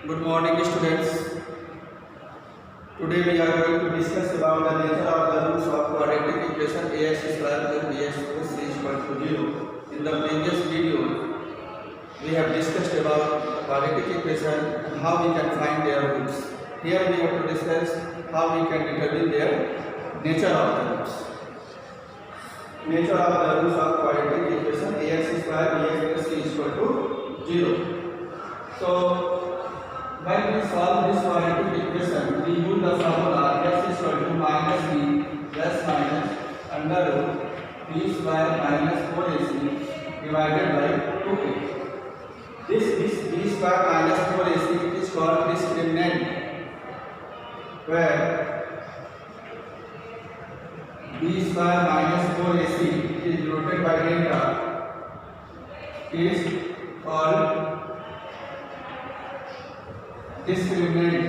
Good morning, students. Today we are going to discuss about the nature of the roots of quadratic equation ax square plus bx plus c is equal to 0. In the previous video, we have discussed about the quadratic equation and how we can find their roots. Here we have to discuss how we can determine their nature of the roots. Nature of the roots of quadratic equation ax square bx plus c is equal to 0. So when we solve this quadratic equation, we use the formula x is equal to minus b plus minus under root b square minus 4ac divided by 2a. This b square minus 4ac it is called discriminant, where b square minus 4ac is denoted by delta is called discriminant.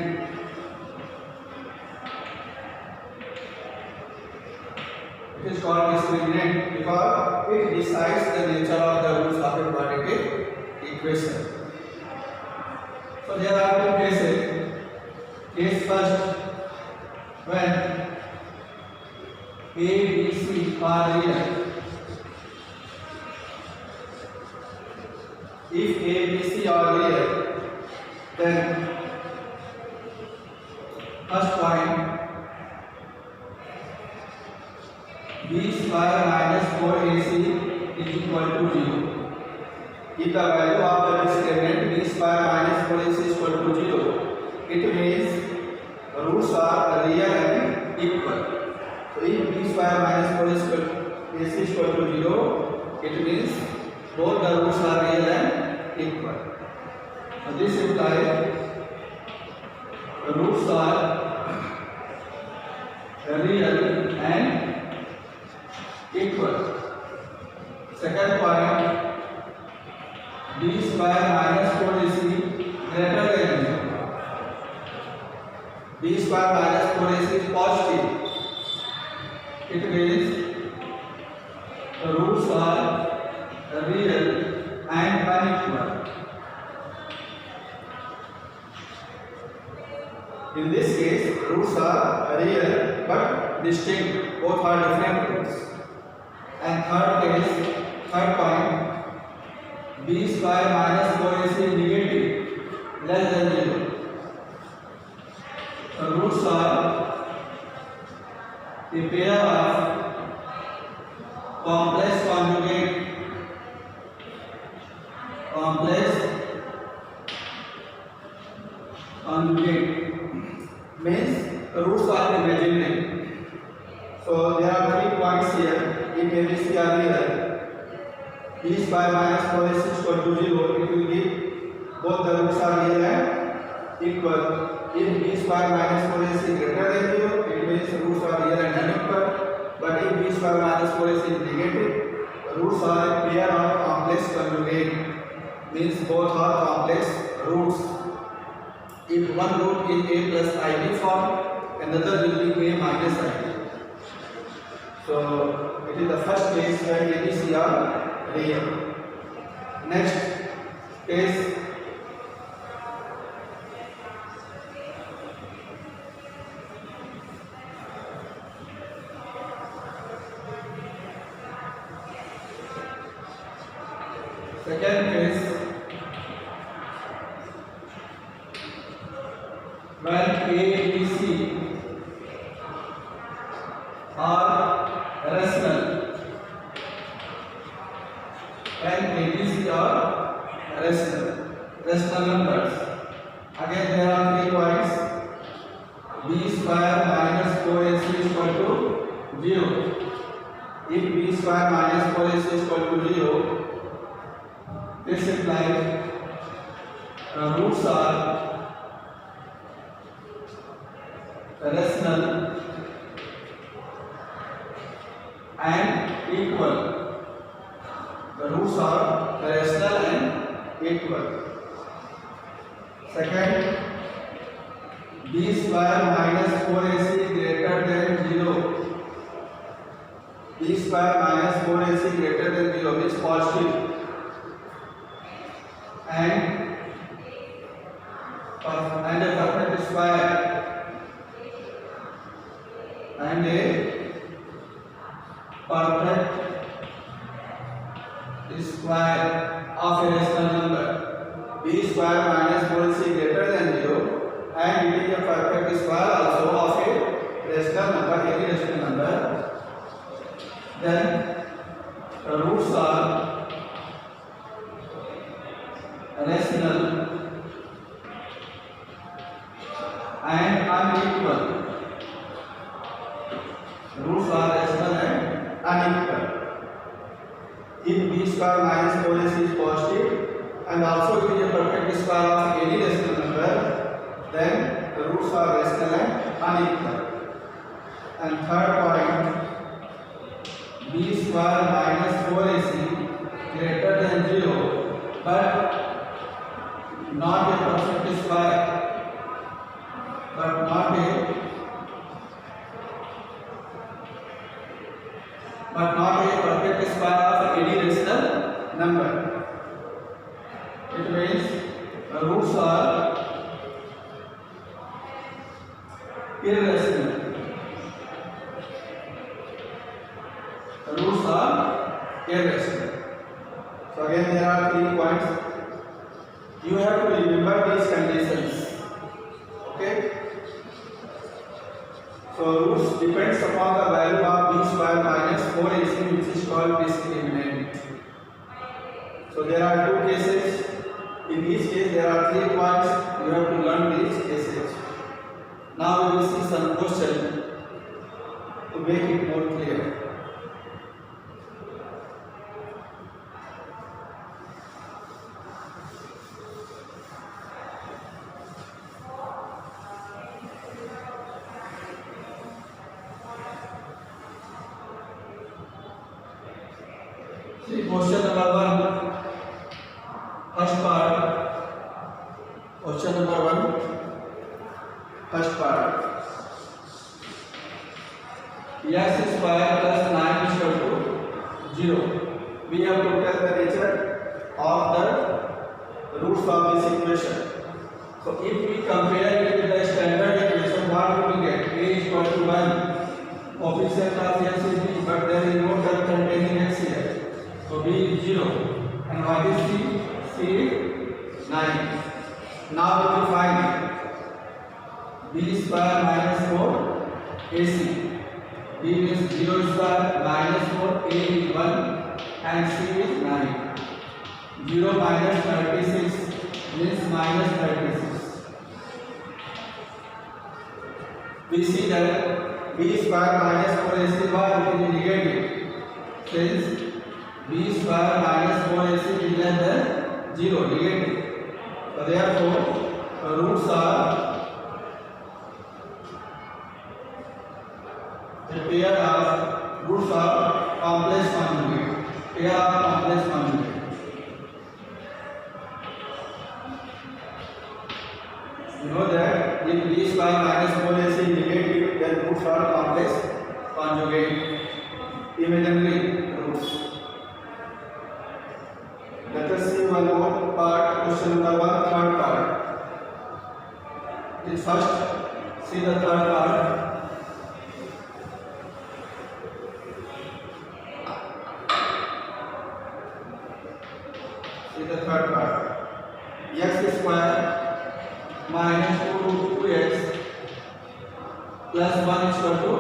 It is called discriminant because it decides the nature of the roots of a quadratic equation. So there are two cases. Case first, when a, b, c are real. If a, b, c are real, then first point, b square minus 4ac is equal to 0. If the value of the discriminant b square minus 4ac is equal to 0, it means roots are real and equal. So if b square minus 4ac is equal to 0, it means both the roots are real and equal. So this implies the roots are real and equal. Second point, b square minus 4ac greater than 0. B square minus 4ac is positive. It means the roots are real and unequal. In this case, roots are real but distinct. Both are different roots. And third point, b square minus 4ac is negative, less than 0. The roots are a pair of complex conjugate means roots are imaginary. So there are 3 points here. If ABC are real, b square minus 4ac is equal to 0, it will give both the roots are real and equal. If b square minus 4ac is greater than 0, it means roots are real and unequal. But if b square minus 4ac is negative, roots are a pair of complex conjugate, means both are complex roots. If one root is a plus ib form, another will be a minus ib. So it is the first case where ABC are real. Next case, second case, when A, B, C are rational. When A, B, C are rational numbers. Again there are 3 points. B square minus 4ac is equal to 0. If b square minus 4ac is equal to 0, this implies roots are rational and equal. The roots are rational and equal. Second, b square minus 4ac is greater than 0. B square minus 4ac greater than 0 is positive. And perfect square of a rational number. B square minus 4ac greater than 0 and it is a perfect square also of a rational number, any rational number. Then the roots are rational and unequal. Roots are rational and unequal. If b square minus 4ac is positive and also it is a perfect square of any rational number, then the roots are rational and unequal. And third point, b square minus 4ac greater than 0 but not a perfect square, but not a perfect square of any rational number. It means the roots are irrational. The roots are irrational. So again there are 3 points. You have to remember these conditions. Okay. So roots depends upon the value of b square minus 4ac, which is called discriminant. So there are 2 cases. In each case there are 3 points. You have to learn these cases. Now we will see some question to make it more clear. See question number 1, first part. Question number 1, first part. X square plus 9 is equal to 0. We have to tell the nature of the roots of this equation. So if we compare it with the standard equation, what we will get? A is equal to 1. Coefficient of x is b, but there is no term containing x here. So b is 0. And what is c? C is 9. Now we will find b square minus 4 ac. b means 0 square minus 4, a is 1 and c is 9. 0 minus 36 means minus 36. We see that b square minus 4ac bar is negative. Since b square minus 4ac is less than 0, negative. So therefore, the roots are a pair of roots of complex conjugate. Pair of complex conjugate. You know that if b square minus 4ac is negative, then roots are complex conjugate. Imaginary roots. Let us see one more part. Question number 1, third part. First, see the third part. See the third part. X square minus 2 root 2x plus 1 is equal to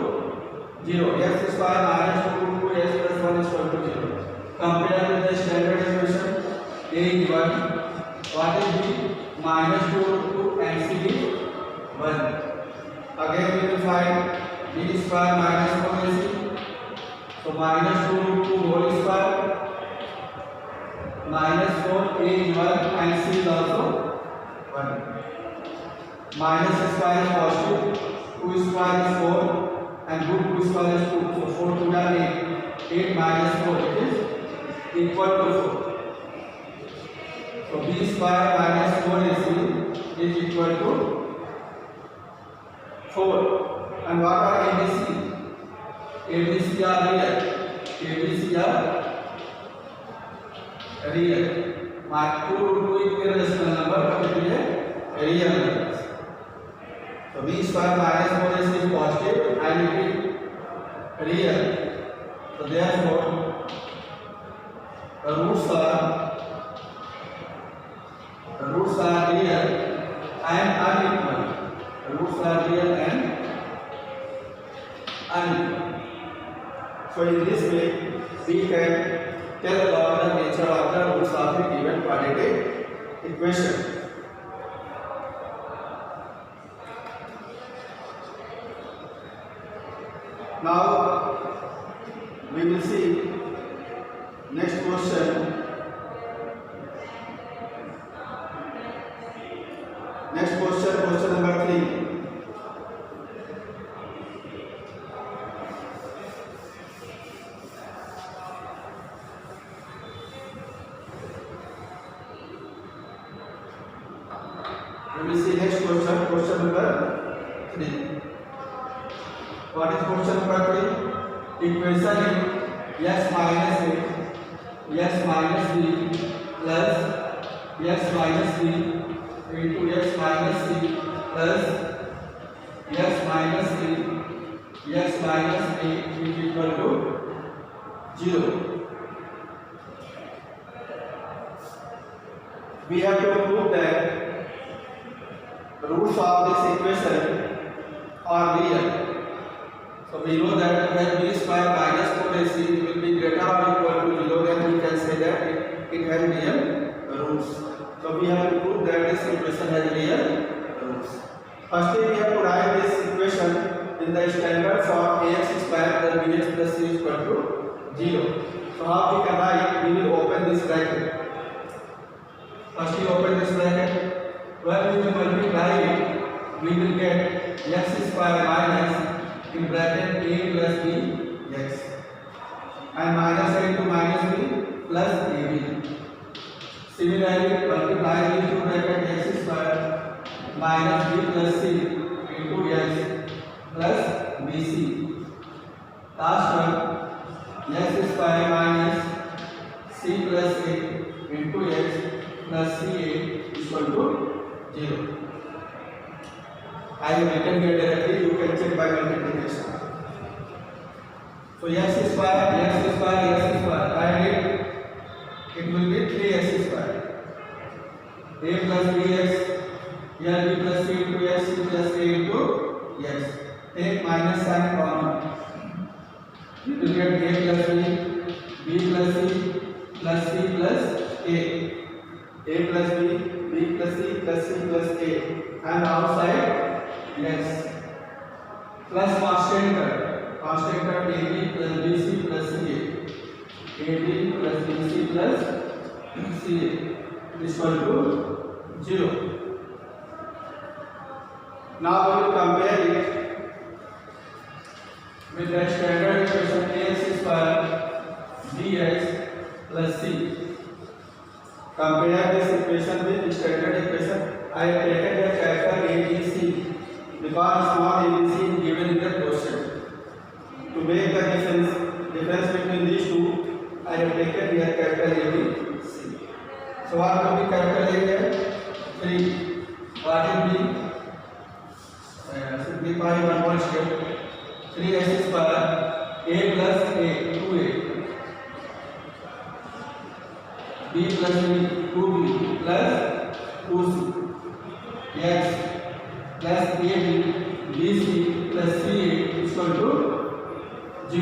0. X square minus 2 root 2x plus 1 is equal to 0. Compare with the standard equation. A is 1. What is b? Minus 2 root 2 and c is 1. Again we will find b square minus 4ac. So minus 2 root 2 whole square minus 4, a is 1 and c is also 1. Minus square is positive, 2 square is 4 and root 2 square is 2. So 4 to 8. 8 minus 4 it is equal to 4. So b square minus 4ac is equal to 4. And what are ABC? ABC are real. ABC are real. My 2 root 2 is irrational number, but it is a real number. So b square minus 4ac is positive and it is real. So So therefore the roots are real and unequal. The roots are real and unequal. So in this way we can tell about the nature of the roots of a given quadratic equation. Now we will see next question. Next question, question number 3. We will see next question, question number 3. What is question number 3? Equation x minus a x minus b plus x minus b into x minus c plus x minus c x minus a is equal to 0. We have to prove that the roots of this equation are real. So we know that when b square minus 4ac will be greater or equal to 0, then we can say that it has real roots. So we have to prove that this equation has real roots. Firstly, we have to write this equation in the standard form ax square plus bx plus c is equal to 0. So how we can write? We will open this bracket. Firstly, open this bracket. When we will multiply it, we will get x square minus in bracket a plus b x and minus a into minus b plus ab. Similarly, multiply into bracket x square minus b plus c into x plus bc. Last one, x square minus c plus a into x plus ca is equal to 0. I have written here directly, you can check by multiplication. So x square, and it will be 3x square. A plus bx, here b plus c into x, c plus a into x. Take minus sign common. You will get a plus b plus c plus c plus a plus b plus c plus c plus a, and outside yes plus constant term ab plus bc plus ca, ab plus bc plus ca is equal to 0. Now we will compare it with the standard equation ax square bx plus c. Compare this equation with the standard equation. I have taken the character a, b, c because small abc is given in the question. To make the difference between these two, I have taken here capital A, B, C. So what will be capital A here? 3. What will be? Simplify one more step. 3x square a plus a 2a b plus b 2b plus 2c x plus ab bc plus ca is equal to 0.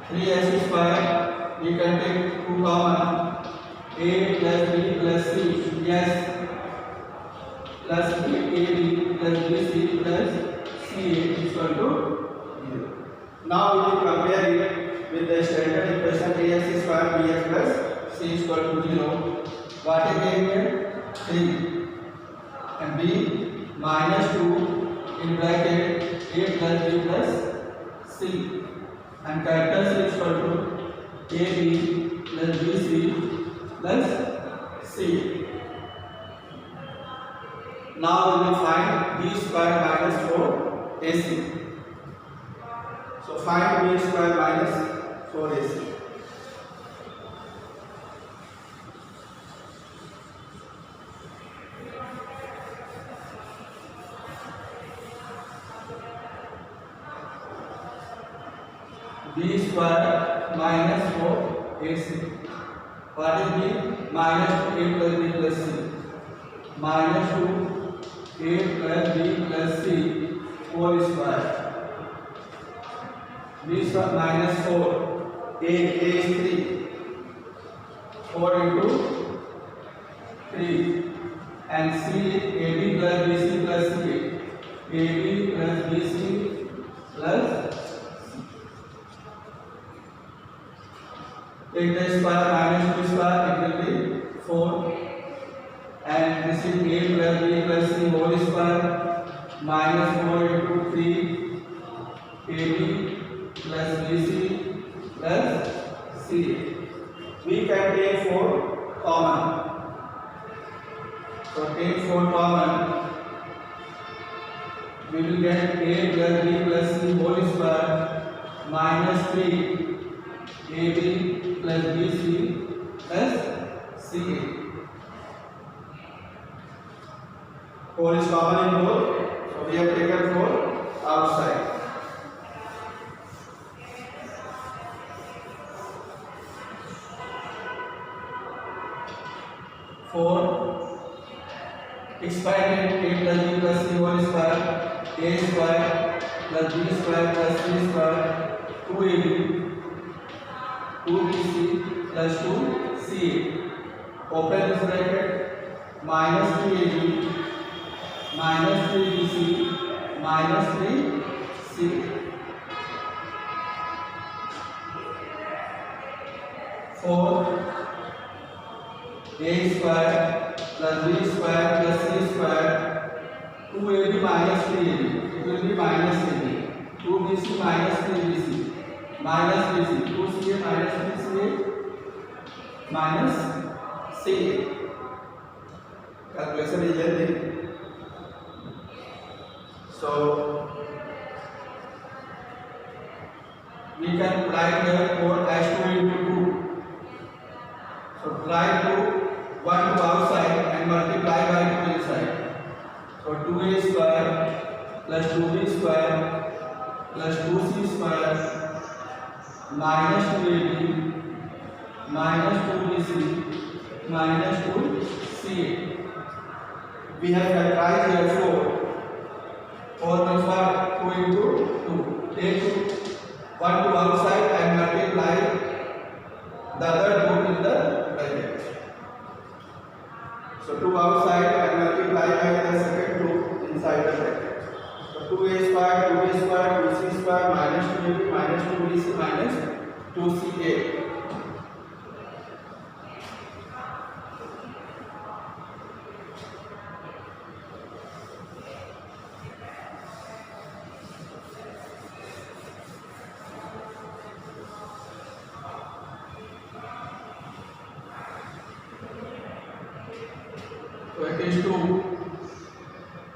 3x square we can take 2 common, a plus b plus c yes plus ab plus bc plus ca is equal to 0. Now we will compare it with the standard equation ax square bx plus c is equal to 0. What is a here? 3 and b minus 2 in bracket a plus b plus c and capital C is equal to ab plus bc plus c. Now we will find b square minus 4ac. So find b square minus 4ac. b square minus 4ac. What is b? Minus 2a plus b plus c. Minus 2a plus b plus c whole square. b square minus 4. A is 3. 4 into 3. And c is ab plus bc plus ca. ab plus bc plus take the square minus 2 square, it will be 4, and this is a plus b plus c whole square minus 4 into 3 ab plus bc plus c. We can take 4 common. So take 4 common, we will get a plus b plus c whole square minus 3 ab plus bc plus ca. Whole is common in both, so we have taken 4 outside. Expanded a plus b plus c whole square, a square plus b square plus c square 2ab 2bc plus 2ca. Open this bracket, minus 3ab minus 3bc minus 3ca. 4 a square plus b square plus c square 2ab minus 3ab, it will be minus ab, 2bc minus 3bc minus bc, 2ca minus 3ca minus ca. Calculation is lengthy, so we can write here 4 as 2 into 2. So try to 1 to outside and multiply by 2 inside. So 2a square plus 2b square plus 2c square minus 2ab minus 2bc minus 2ca. We have factorized here 4. 4 means what? 2 into 2. Take 1 to outside and multiply the other 2 in the bracket. So 2 outside and multiply by the second 2 inside the bracket. So 2a square, 2b square, 2c square minus 2ab minus 2bc minus 2ca. So it is 2.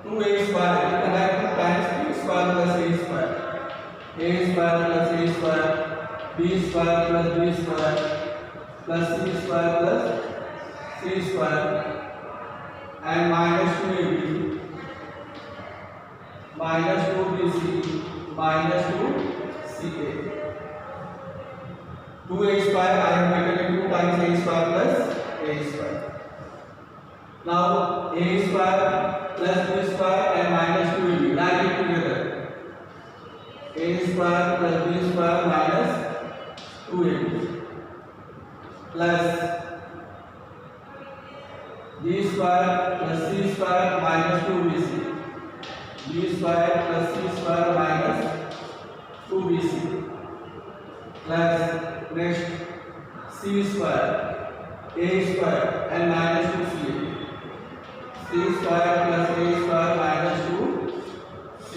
2a square, we can write 2 times a square plus a square. A square plus a square, b square plus b square, plus c square plus c square, and minus 2ab, minus 2bc, minus 2ca. 2a square I have written in 2 times a square plus a square. Now a square plus b square and minus 2ab, write it together. A square plus b square minus 2ab plus b square plus c square minus 2bc, b square plus c square minus 2bc plus next c square, a square and minus 2ca. C square plus a square minus 2c.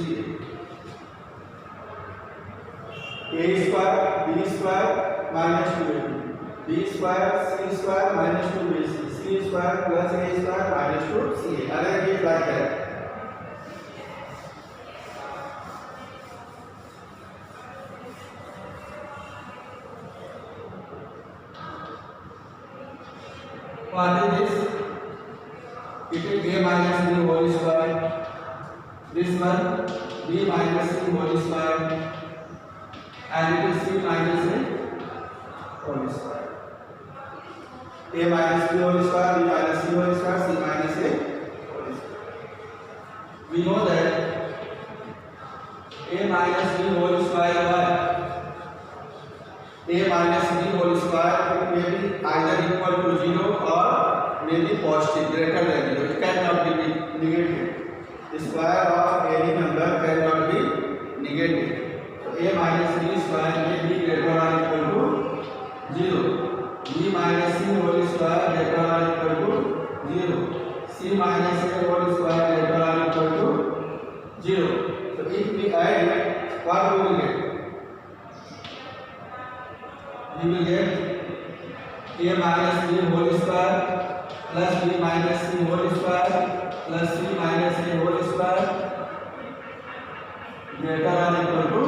A square, b square minus 2ab, b square, c square minus 2bc, c square plus a square minus 2ca. Arrange it like that. What is this? It is a minus b whole square. This one b minus c whole square, and it is c minus a whole square. A minus b whole square, b minus c whole square, c minus a whole square. We know that a minus b whole square by a minus b whole square may be either equal to 0 or may be positive, greater than 0. It cannot be negative. The square of any number cannot be negative. So a minus b square may be greater or equal to 0. b minus c whole square greater or equal to 0. c minus a whole square greater or equal to 0. So if we add it, what we will get? We will get a minus b whole square plus b minus c whole square plus c minus a whole square greater or equal to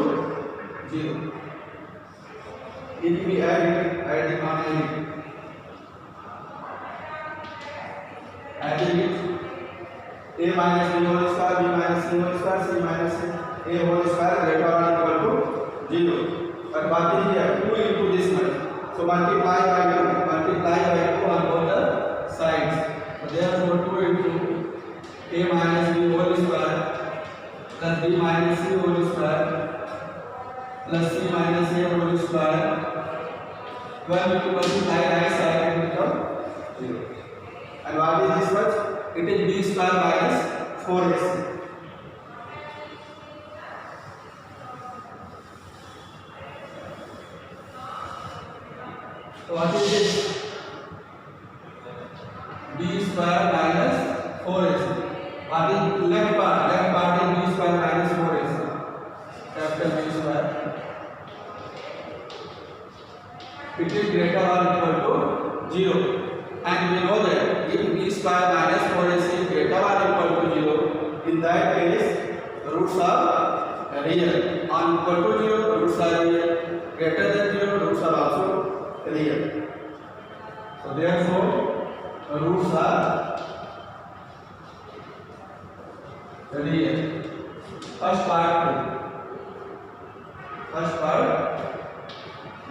0. If we adding on adding it, a minus b whole square, b minus c whole square, c minus a whole square greater or equal to 0. But what is here? 2 into this much. So multiply by 2 on both the sides. So therefore 2 into a minus b whole square plus b minus c whole square plus c minus a whole square. When we multiply right side it becomes 0. And what is this much? It is b square minus 4ac. So what is this? B square minus 4ac. What is left part? Left part is b square minus 4ac. Capital B square. It is greater or equal to 0. And we know that if b square minus 4ac is greater or equal to 0, in that case roots are real. On equal to 0, roots are real. Greater than 0, roots are also real. So therefore roots are real. First part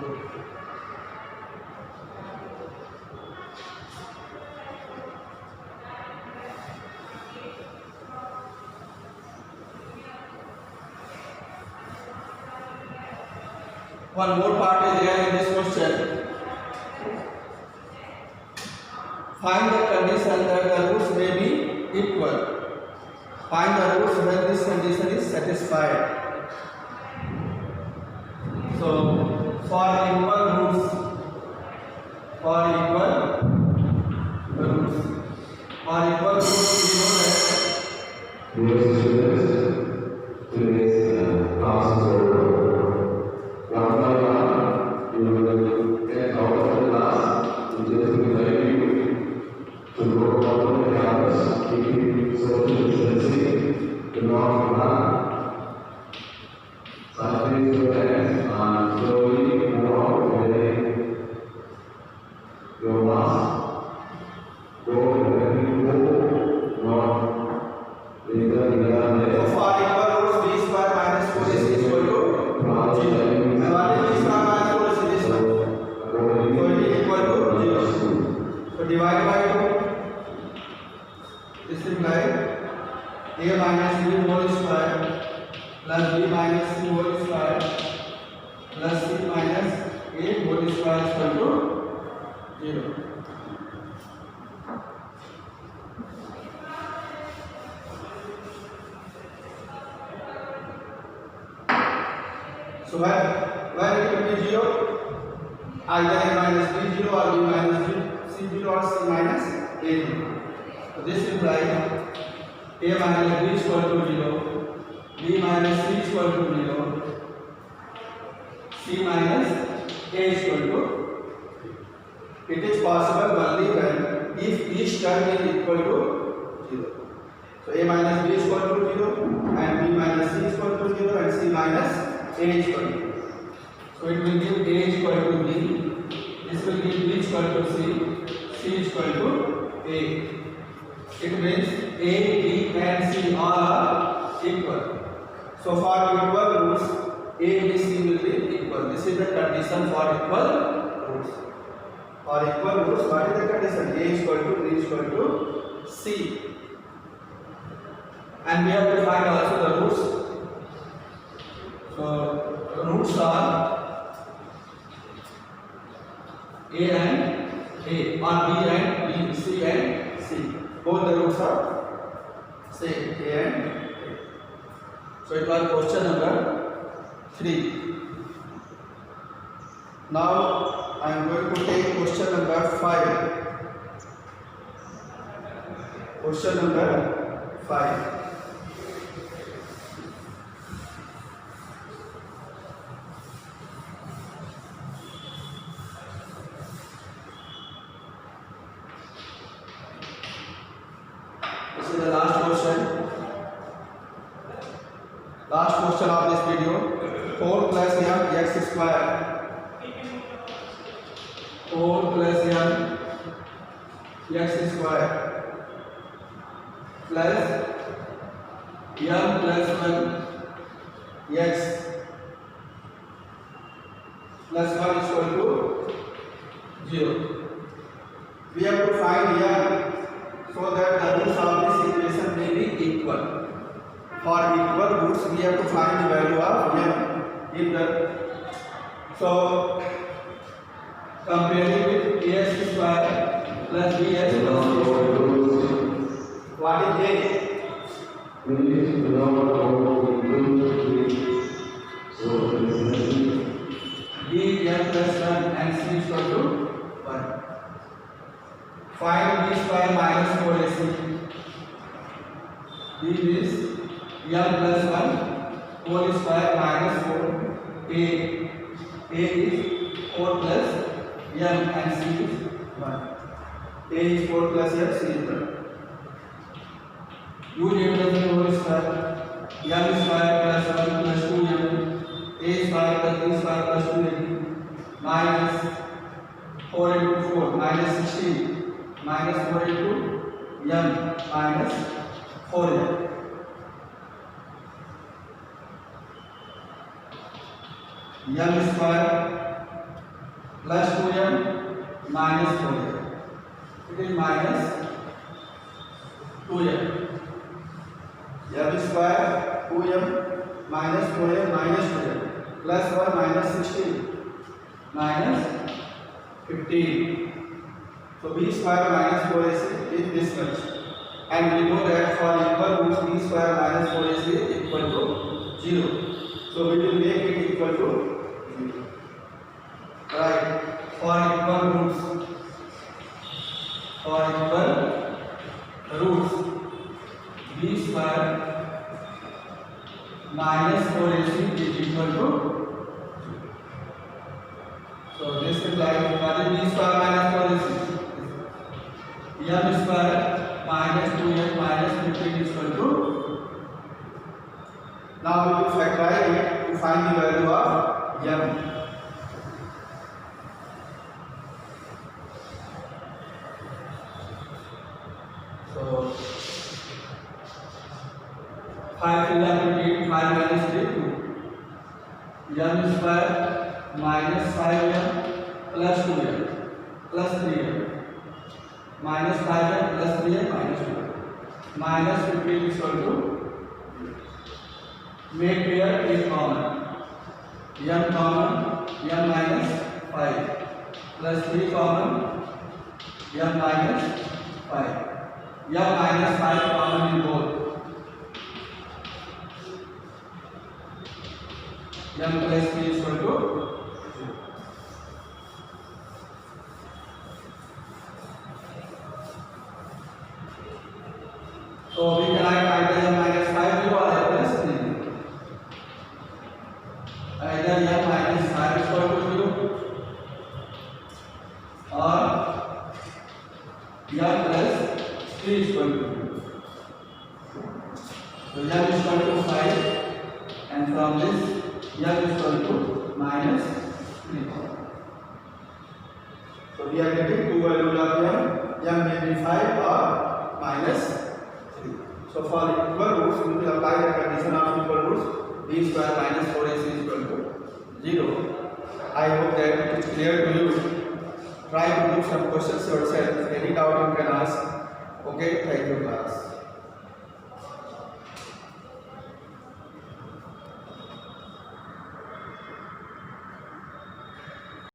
good. One more part is there in this question. Find the condition that the roots may be equal. Find the roots when this condition is satisfied. So, for equal roots, we know that today's class is over. One by one, you will get out of the class, which is guide you to go out of the campus, keeping social distancing, do not run. Sanitize your hands and slowly move out wearing your mask. Go when you go, not later in the day. For equal roots, b square minus 4ac is equal to 0. And what is b square minus 4ac? This one. So it is equal to 0. So divide by 2. This implies a minus b whole square plus b minus c whole square plus c minus a whole square is equal to 0. So when it will be 0, either a minus b 0 or b minus c 0 or c minus a 0. So this implies a minus b is equal to 0, b minus c is equal to 0, c minus a is equal to. It is possible only when if each term is equal to 0. So a minus b is equal to 0 and b minus c is equal to 0 and c minus a is equal to. So it will give a is equal to b, this will give b is equal to c is equal to a. It means a, b and c all are equal. So for equal roots, a, b, c will be equal. equal. This is the condition for equal roots. For equal roots, what is the condition? A is equal to B is equal to C. And we have to find also the roots. So roots are A and A, or B and B, C and C. Both the roots are same, A and A. So it was question number 3. Now I am going to take question number 5. Question number 5. This is the last question. Last question of this video. 4 plus m x square. 4 plus m x square plus m plus 1 x plus 1 is equal to 0. We have to find m so that the roots of this equation may be equal. For equal roots, we have to find the value of m in the. So comparing with ax square plus bx plus c, what is a? B m plus 1 and c is equal to 1. Find b square minus 4ac. B is m plus 1 whole square minus 4 a. A is 4 plus m and c is 1. A is 4 plus m, c is 1. Use m plus n whole square. M square plus 1 plus 2m. A square plus b square plus 2ab minus 4 into 4 minus 16 minus 4 into m minus 4m. M square plus 2m minus 4m. It is minus 2m. M square 2m minus 4m minus 2m plus 1 minus 16 minus 15. So b square minus 4ac is this much. And we know that for equal roots b square minus 4ac is equal to 0. So we will make it equal to 0. Right. For equal roots b square minus 4ac is equal to 0. So this implies what is b square minus 4ac? M square minus 2m minus 15 is equal to. Now we will factorize it to find the value of m. So 5 to 15, 5 minus 3 2. M square minus 5m plus 2m plus 3m minus 5m plus 3m minus 2m minus 15 is equal to. Make here is common. M common, m minus 5 plus 3 common, m minus 5. M minus 5 common in both. M plus 3 is equal to. So we can write either m minus 5 0 or m plus 3. Either m minus 5 is equal to 0 or m plus 3 is equal to 0. So m is equal to 5 and from this m is equal to minus 3. So we are getting two values of m may be 5 or minus 3. So for equal roots, we will apply the condition of equal roots. B square minus 4ac is equal to 0. I hope that it is clear to you. Try to do some questions yourself. Any doubt you can ask. Okay, thank you class.